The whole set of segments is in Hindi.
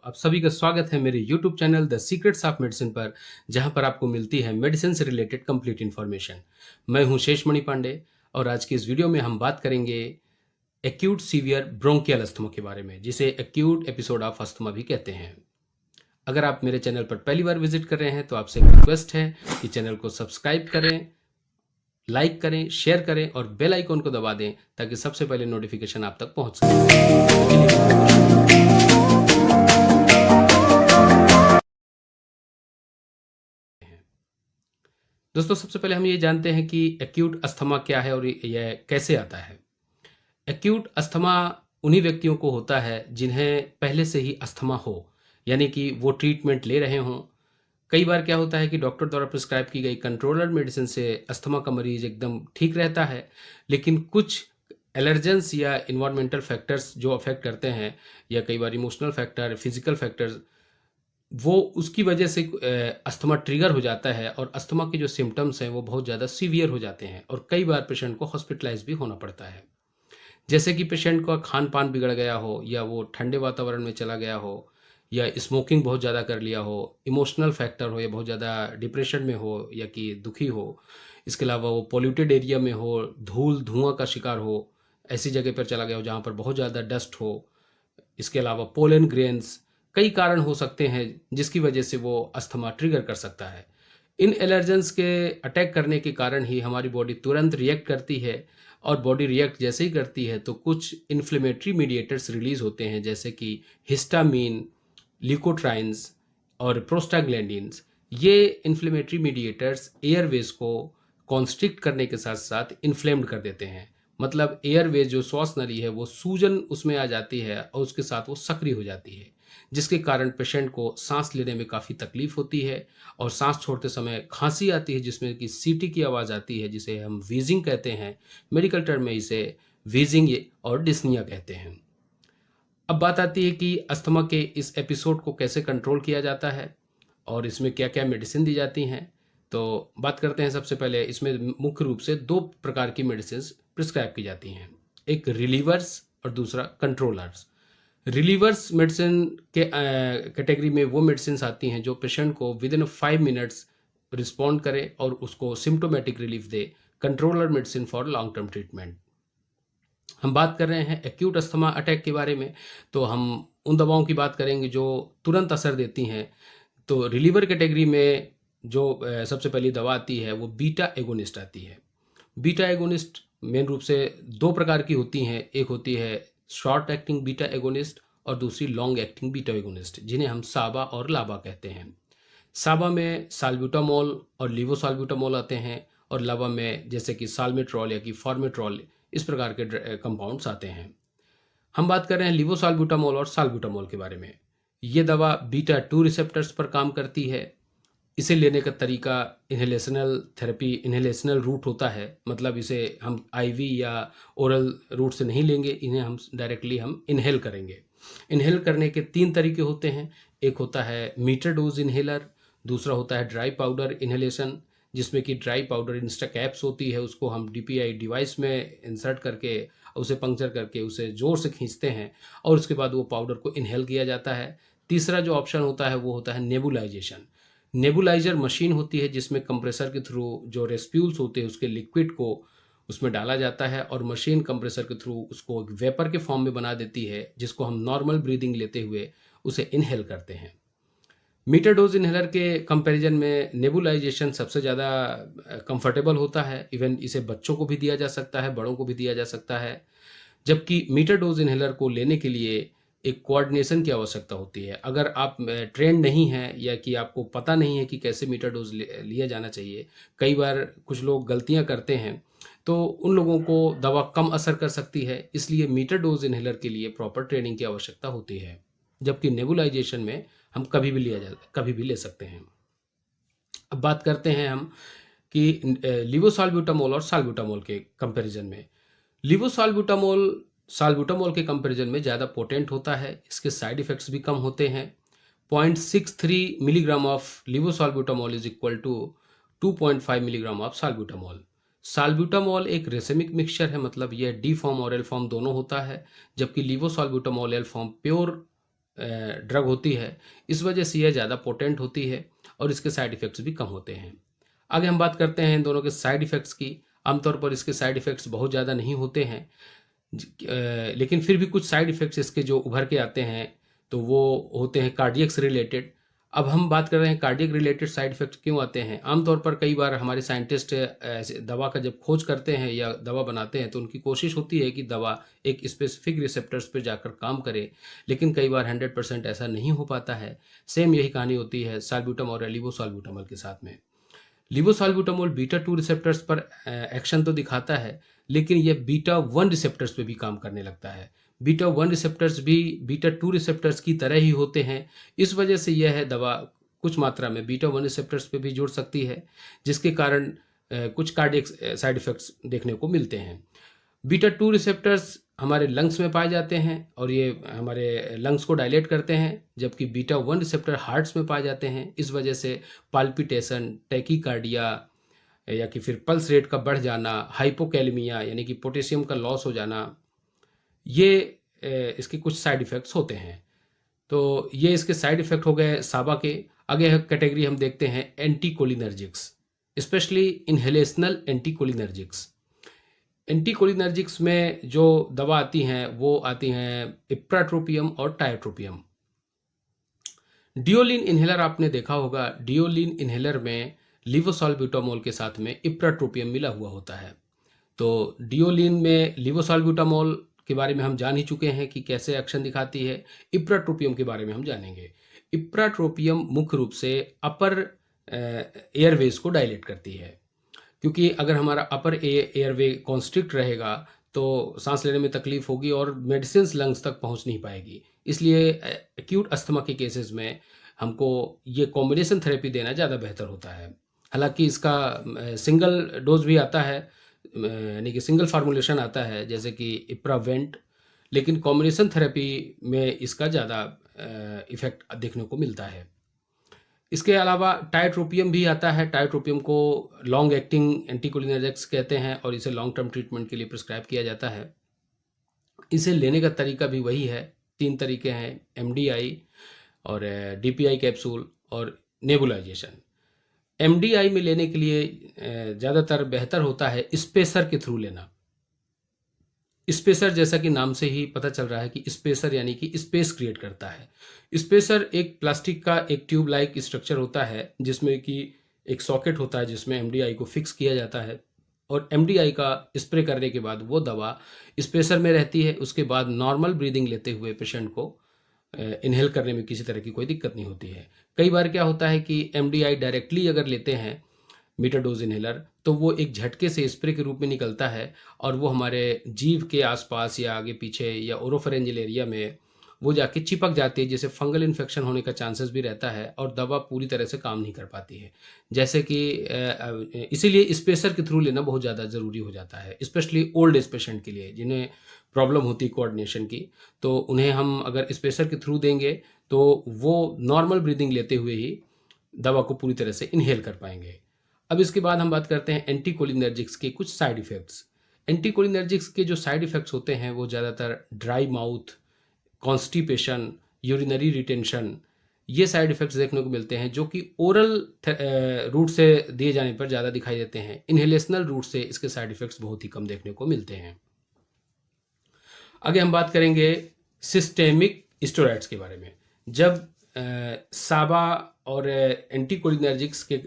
आप सभी का स्वागत है मेरे YouTube channel the secrets of medicine पर, जहां पर आपको मिलती है मेडिसिन से रिलेटेड कंप्लीट इन्फॉर्मेशन। मैं हूं शेषमणि पांडे और आज की इस वीडियो में हम बात करेंगे एक्यूट सीवियर ब्रोंकियल अस्थमा के बारे में, जिसे एक्यूट एपिसोड ऑफ अस्थमा भी कहते हैं। अगर आप मेरे चैनल पर पहली बार विजिट कर रहे हैं तो आपसे एक रिक्वेस्ट है कि चैनल को सब्सक्राइब करें, लाइक करें, शेयर करें और बेल आइकन को दबा दें ताकि सबसे पहले नोटिफिकेशन आप तक पहुंच सके। दोस्तों, सबसे पहले हम ये जानते हैं कि एक्यूट अस्थमा क्या है और यह कैसे आता है। एक्यूट अस्थमा उन्हीं व्यक्तियों को होता है जिन्हें पहले से ही अस्थमा हो, यानी कि वो ट्रीटमेंट ले रहे हों। कई बार क्या होता है कि डॉक्टर द्वारा प्रिस्क्राइब की गई कंट्रोलर मेडिसिन से अस्थमा का मरीज एकदम ठीक रहता है, लेकिन कुछ एलर्जेंस या इन्वायरमेंटल फैक्टर्स जो अफेक्ट करते हैं, या कई बार इमोशनल फैक्टर, फिजिकल फैक्टर्स, वो उसकी वजह से अस्थमा ट्रिगर हो जाता है और अस्थमा के जो सिम्टम्स हैं वो बहुत ज़्यादा सीवियर हो जाते हैं और कई बार पेशेंट को हॉस्पिटलाइज भी होना पड़ता है। जैसे कि पेशेंट का खान पान बिगड़ गया हो, या वो ठंडे वातावरण में चला गया हो, या स्मोकिंग बहुत ज़्यादा कर लिया हो, इमोशनल फैक्टर हो, या बहुत ज़्यादा डिप्रेशन में हो या कि दुखी हो। इसके अलावा वो पोल्यूटेड एरिया में हो, धूल धुआं का शिकार हो, ऐसी जगह पर चला गया हो जहाँ पर बहुत ज़्यादा डस्ट हो। इसके अलावा पोलन ग्रेन्स, कई कारण हो सकते हैं जिसकी वजह से वो अस्थमा ट्रिगर कर सकता है। इन एलर्जेंस के अटैक करने के कारण ही हमारी बॉडी तुरंत रिएक्ट करती है, और बॉडी रिएक्ट जैसे ही करती है तो कुछ इन्फ्लेमेटरी मीडिएटर्स रिलीज होते हैं, जैसे कि हिस्टामीन, ल्यूकोट्राइन्स और प्रोस्टाग्लैंडिन्स। ये इन्फ्लेमेटरी मीडिएटर्स एयरवेज को कॉन्स्ट्रिक्ट करने के साथ साथ इन्फ्लेम्ड कर देते हैं। मतलब एयरवेज जो श्वास नली है वो सूजन उसमें आ जाती है और उसके साथ वो सक्रिय हो जाती है, जिसके कारण पेशेंट को सांस लेने में काफ़ी तकलीफ होती है और सांस छोड़ते समय खांसी आती है, जिसमें कि सीटी की आवाज़ आती है, जिसे हम वीजिंग कहते हैं। मेडिकल टर्म में इसे वीजिंग और डिस्निया कहते हैं। अब बात आती है कि अस्थमा के इस एपिसोड को कैसे कंट्रोल किया जाता है और इसमें क्या क्या मेडिसिन दी जाती हैं। तो बात करते हैं। सबसे पहले इसमें मुख्य रूप से दो प्रकार की मेडिसिन प्रिस्क्राइब की जाती हैं, एक रिलीवर्स और दूसरा कंट्रोलर्स। रिलीवर्स मेडिसिन के कैटेगरी में वो मेडिसिन आती हैं जो पेशेंट को विद इन 5 मिनट्स रिस्पॉन्ड करे और उसको symptomatic relief they. Controller medicine for long term treatment. हम बात कर रहे हैं एक्यूट अस्थमा अटैक के बारे में, तो हम उन दवाओं की बात करेंगे जो तुरंत असर देती हैं। तो रिलीवर कैटेगरी में जो सबसे पहली दवा आती है वो बीटा एगोनिस्ट आती है। बीटा एगोनिस्ट मेन रूप से दो प्रकार की होती हैं, एक होती है शॉर्ट एक्टिंग बीटा एगोनिस्ट और दूसरी लॉन्ग एक्टिंग बीटा एगोनिस्ट, जिन्हें हम साबा और लाबा कहते हैं। साबा में साल्ब्यूटामोल और लीवोसाल्ब्यूटामोल आते हैं, और लाबा में जैसे कि साल्मेट्रॉल या कि फॉर्मेट्रॉल, इस प्रकार के कंपाउंड्स आते हैं। हम बात कर रहे हैं लीवोसाल्ब्यूटामोल और साल्ब्यूटामोल के बारे में। ये दवा बीटा 2 रिसेप्टर्स पर काम करती है। इसे लेने का तरीका इन्हेलेशनल थेरेपी, इन्हेलेशनल रूट होता है, मतलब इसे हम आईवी या ओरल रूट से नहीं लेंगे, इन्हें हम डायरेक्टली हम इन्हेल करेंगे। इन्हेल करने के 3 तरीके होते हैं। एक होता है मीटर डोज इन्हेलर, दूसरा होता है ड्राई पाउडर इन्हेलेशन, जिसमें कि ड्राई पाउडर इंस्टा कैप्स होती है, उसको हम डीपीआई डिवाइस में इंसर्ट करके उसे पंक्चर करके उसे ज़ोर से खींचते हैं और उसके बाद वो पाउडर को इन्हेल किया जाता है। तीसरा जो ऑप्शन होता है वो होता है नेबुलाइजेशन। नेबुलाइजर मशीन होती है जिसमें कंप्रेसर के थ्रू जो रेस्प्यूल्स होते हैं उसके लिक्विड को उसमें डाला जाता है और मशीन कंप्रेसर के थ्रू उसको एक वेपर के फॉर्म में बना देती है, जिसको हम नॉर्मल ब्रीदिंग लेते हुए उसे इनहेल करते हैं। मीटर डोज इनहेलर के कंपैरिजन में नेबुलाइजेशन सबसे ज़्यादा कंफर्टेबल होता है। इवन इसे बच्चों को भी दिया जा सकता है, बड़ों को भी दिया जा सकता है। जबकि मीटर डोज इनहेलर को लेने के लिए एक कोऑर्डिनेशन की आवश्यकता होती है। अगर आप ट्रेंड नहीं हैं या कि आपको पता नहीं है कि कैसे मीटर डोज लिया जाना चाहिए, कई बार कुछ लोग गलतियां करते हैं, तो उन लोगों को दवा कम असर कर सकती है। इसलिए मीटर डोज इनहेलर के लिए प्रॉपर ट्रेनिंग की आवश्यकता होती है, जबकि नेबुलाइजेशन में हम कभी भी ले सकते हैं। अब बात करते हैं हम कि लिवोसाल्ब्यूटामोल और साल्ब्यूटामोल के कंपैरिजन में। लिवोसाल्ब्यूटामोल साल्ब्यूटामोल के कंपैरिजन में ज़्यादा पोटेंट होता है, इसके साइड इफ़ेक्ट्स भी कम होते हैं। 0.63 milligram of levosalbutamol is equal to 2.5 milligram of salbutamol. Salbutamol एक रेसेमिक मिक्सचर है, मतलब यह डी फॉर्म और एल फॉर्म दोनों होता है, जबकि levosalbutamol L form pure drug होती है, इस वजह से यह ज़्यादा पोटेंट होती है और इसके साइड इफ़ेक्ट्स भी कम होते हैं। आगे हम बात करते हैं इन दोनों के साइड इफ़ेक्ट्स की। आमतौर पर इसके साइड इफ़ेक्ट्स बहुत ज़्यादा नहीं होते हैं, लेकिन फिर भी कुछ साइड इफ़ेक्ट्स इसके जो उभर के आते हैं तो वो होते हैं कार्डियक से रिलेटेड। अब हम बात कर रहे हैं कार्डियक रिलेटेड साइड इफ़ेक्ट क्यों आते हैं। आमतौर पर कई बार हमारे साइंटिस्ट ऐसे दवा का जब खोज करते हैं या दवा बनाते हैं तो उनकी कोशिश होती है कि दवा एक स्पेसिफिक रिसेप्टर्स पर जाकर काम करे, लेकिन कई बार 100% ऐसा नहीं हो पाता है। सेम यही कहानी होती है साल्ब्यूटामॉल और लेवोसाल्ब्यूटामॉल के साथ में। लिवोसाल्ब्यूटामॉल बीटा 2 रिसेप्टर्स पर एक्शन तो दिखाता है, लेकिन यह बीटा 1 रिसेप्टर्स पे भी काम करने लगता है। बीटा 1 रिसेप्टर्स भी बीटा 2 रिसेप्टर्स की तरह ही होते हैं। इस वजह से यह है दवा कुछ मात्रा में बीटा 1 रिसेप्टर्स पे भी जुड़ सकती है, जिसके कारण कुछ कार्डियक साइड इफ़ेक्ट्स देखने को मिलते हैं। बीटा 2 रिसेप्टर्स हमारे लंग्स में पाए जाते हैं और ये हमारे लंग्स को डायलेट करते हैं, जबकि बीटा 1 रिसेप्टर हार्ट्स में पाए जाते हैं। इस वजह से पाल्पिटेशन, टैकीकार्डिया या कि फिर पल्स रेट का बढ़ जाना, हाइपोकैलेमिया यानी कि पोटेशियम का लॉस हो जाना, ये इसके कुछ साइड इफ़ेक्ट्स होते हैं। तो ये इसके साइड इफ़ेक्ट हो गए साबा के। आगे कैटेगरी हम देखते हैं anticholinergics, specially inhalational anticholinergics. Anticholinergics में जो दवा आती हैं वो आती हैं इप्राट्रोपियम और टायोट्रोपियम। डियोलिन इन्हेलर आपने देखा होगा, डियोलिन इन्हेलर में लिवोसाल्ब्यूटामॉल के साथ में इप्राट्रोपियम मिला हुआ होता है। तो डियोलिन में लिवोसाल्ब्यूटामॉल के बारे में हम जान ही चुके हैं कि कैसे एक्शन दिखाती है। इप्राट्रोपियम के बारे में हम जानेंगे। इप्राट्रोपियम मुख्य रूप से अपर एयरवेज को डायलेट करती है, क्योंकि अगर हमारा अपर एयरवे कॉन्स्ट्रिक्ट रहेगा तो सांस लेने में तकलीफ होगी और मेडिसिन लंग्स तक पहुंच नहीं पाएगी। इसलिए एक्यूट अस्थमा के केसेस में हमको ये कॉम्बिनेशन थेरेपी देना ज़्यादा बेहतर होता है। हालांकि इसका सिंगल डोज भी आता है, यानी कि सिंगल फार्मूलेशन आता है जैसे कि इप्रावेंट, लेकिन कॉम्बिनेशन थेरेपी में इसका ज़्यादा इफेक्ट देखने को मिलता है। इसके अलावा टायोट्रोपियम भी आता है। टायोट्रोपियम को लॉन्ग एक्टिंग एंटीकोलिनर्जिक्स कहते हैं और इसे लॉन्ग टर्म ट्रीटमेंट के लिए प्रिस्क्राइब किया जाता है। इसे लेने का तरीका भी वही है, 3 तरीके हैं, MDI और DPI कैप्सूल और नेबुलाइजेशन। MDI में लेने के लिए ज़्यादातर बेहतर होता है स्पेसर के थ्रू लेना। स्पेसर जैसा कि नाम से ही पता चल रहा है कि स्पेसर यानी कि स्पेस क्रिएट करता है। स्पेसर एक प्लास्टिक का एक ट्यूब लाइक स्ट्रक्चर होता है जिसमें कि एक सॉकेट होता है जिसमें MDI को फिक्स किया जाता है और MDI का स्प्रे करने के बाद वो दवा स्पेसर में रहती है। उसके बाद नॉर्मल ब्रीदिंग लेते हुए पेशेंट को इनहेल करने में किसी तरह की कोई दिक्कत नहीं होती है। कई बार क्या होता है कि MDI डायरेक्टली अगर लेते हैं मीटर डोज इनहेलर तो वो एक झटके से स्प्रे के रूप में निकलता है और वो हमारे जीभ के आसपास या आगे पीछे या ओरोफेरेंजियल एरिया में वो जाके चिपक जाती है, जिससे फंगल इन्फेक्शन होने का चांसेस भी रहता है और दवा पूरी तरह से काम नहीं कर पाती है। जैसे कि इसीलिए स्पेसर के थ्रू लेना बहुत ज़्यादा ज़रूरी हो जाता है, स्पेशली ओल्ड एज पेशेंट के लिए जिन्हें प्रॉब्लम होती है कोऑर्डिनेशन की। तो उन्हें हम अगर स्पेसर के थ्रू देंगे तो वो नॉर्मल ब्रीदिंग लेते हुए ही दवा को पूरी तरह से इनहेल कर पाएंगे। अब इसके बाद हम बात करते हैं एंटीकोलिनर्जिक्स के कुछ साइड इफ़ेक्ट्स। एंटीकोलिनर्जिक्स के जो साइड इफ़ेक्ट्स होते हैं वो ज़्यादातर dry mouth, constipation, urinary retention, ये साइड इफ़ेक्ट्स देखने को मिलते हैं जो कि ओरल रूट से दिए जाने पर ज़्यादा दिखाई देते हैं। इनहेलेशनल रूट से इसके साइड इफ़ेक्ट्स बहुत ही कम देखने को मिलते हैं। आगे हम बात करेंगे सिस्टेमिक स्टेरॉइड्स के बारे में। जब साबा और एंटीकोलिनर्जिक्स के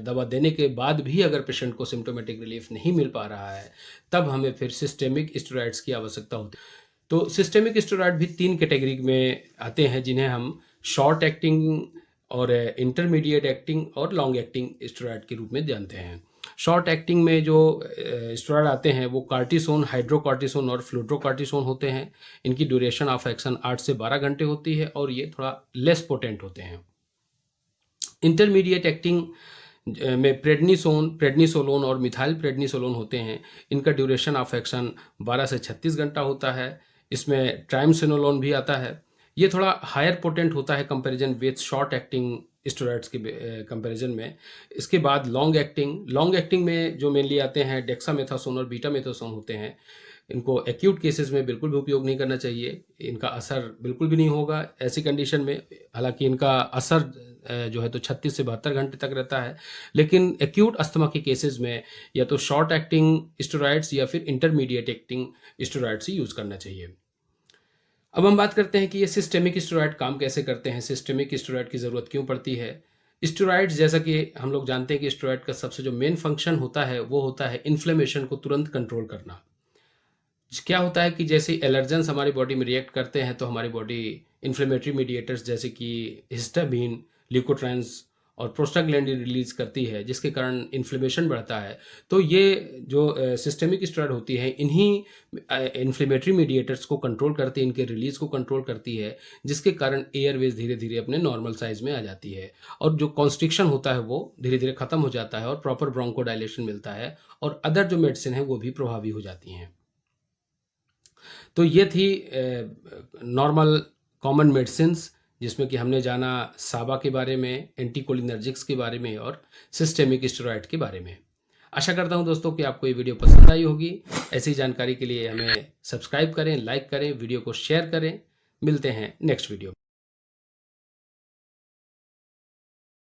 दवा देने के बाद भी अगर पेशेंट को सिम्टोमेटिक रिलीफ नहीं मिल पा रहा है तब हमें फिर सिस्टेमिक स्टेरॉइड्स की आवश्यकता होती है। तो सिस्टेमिक स्टेरॉइड भी 3 कैटेगरी में आते हैं जिन्हें हम शॉर्ट एक्टिंग और इंटरमीडिएट एक्टिंग और लॉन्ग एक्टिंग स्टेरॉइड के रूप में जानते हैं। शॉर्ट एक्टिंग में जो स्टेरॉइड आते हैं वो कार्टिसोन, हाइड्रोकार्टिसोन और फ्लूट्रोकार्टिसोन होते हैं। इनकी ड्यूरेशन ऑफ एक्शन 8 से 12 घंटे होती है और ये थोड़ा लेस पोटेंट होते हैं। इंटरमीडिएट एक्टिंग में प्रेडनिसोलोन और मिथाइल प्रेडनिसोलोन होते हैं। इनका ड्यूरेशन ऑफ एक्शन 12 से 36 घंटा होता है। इसमें ट्राइमसिनोलोन भी आता है। ये थोड़ा हायर पोटेंट होता है comparison with short acting steroids के कंपैरिजन में। इसके बाद लॉन्ग एक्टिंग में जो मेनली आते हैं डेक्सामेथासोन और बीटामेथासोन होते हैं। इनको एक्यूट केसेस में बिल्कुल भी उपयोग नहीं करना चाहिए। इनका असर बिल्कुल भी नहीं होगा ऐसी कंडीशन में। हालांकि इनका असर जो है तो 36 से 72 घंटे तक रहता है, लेकिन एक्यूट अस्थमा के केसेस में या तो शॉर्ट एक्टिंग स्टेरॉइड्स या फिर इंटरमीडिएट एक्टिंग स्टेरॉइड्स ही यूज़ करना चाहिए। अब हम बात करते हैं कि ये सिस्टेमिक स्टेरॉइड काम कैसे करते हैं, सिस्टेमिक स्टेरॉइड की ज़रूरत क्यों पड़ती है। स्टेरॉइड्स, जैसा कि हम लोग जानते हैं कि स्टेरॉइड का सबसे जो मेन फंक्शन होता है वो होता है इन्फ्लेमेशन को तुरंत कंट्रोल करना। क्या होता है कि जैसे एलर्जेंस हमारी बॉडी में रिएक्ट करते हैं तो हमारी बॉडी इन्फ्लेमेटरी मीडिएटर्स जैसे कि हिस्टामिन, ल्यूकोट्राइन्स और प्रोस्टाग्लैंडिन रिलीज करती है, जिसके कारण इन्फ्लेमेशन बढ़ता है। तो ये जो सिस्टेमिक स्टेरॉइड होती है इन्हीं इन्फ्लेमेटरी मीडिएटर्स को कंट्रोल करती है, इनके रिलीज को कंट्रोल करती है, जिसके कारण एयरवेज धीरे धीरे अपने नॉर्मल साइज में आ जाती है और जो कॉन्स्ट्रिक्शन होता है वो धीरे धीरे खत्म हो जाता है और प्रॉपर ब्रोंकोडायलेशन मिलता है और अदर जो मेडिसिन है वो भी प्रभावी हो जाती हैं। तो ये थी नॉर्मल कॉमन मेडिसिन्स, जिसमें कि हमने जाना साबा के बारे में, एंटीकोलिनर्जिक्स के बारे में और सिस्टेमिक स्टेरॉइड के बारे में। आशा करता हूं दोस्तों कि आपको ये वीडियो पसंद आई होगी। ऐसी जानकारी के लिए हमें सब्सक्राइब करें, लाइक करें, वीडियो को शेयर करें। मिलते हैं नेक्स्ट वीडियो।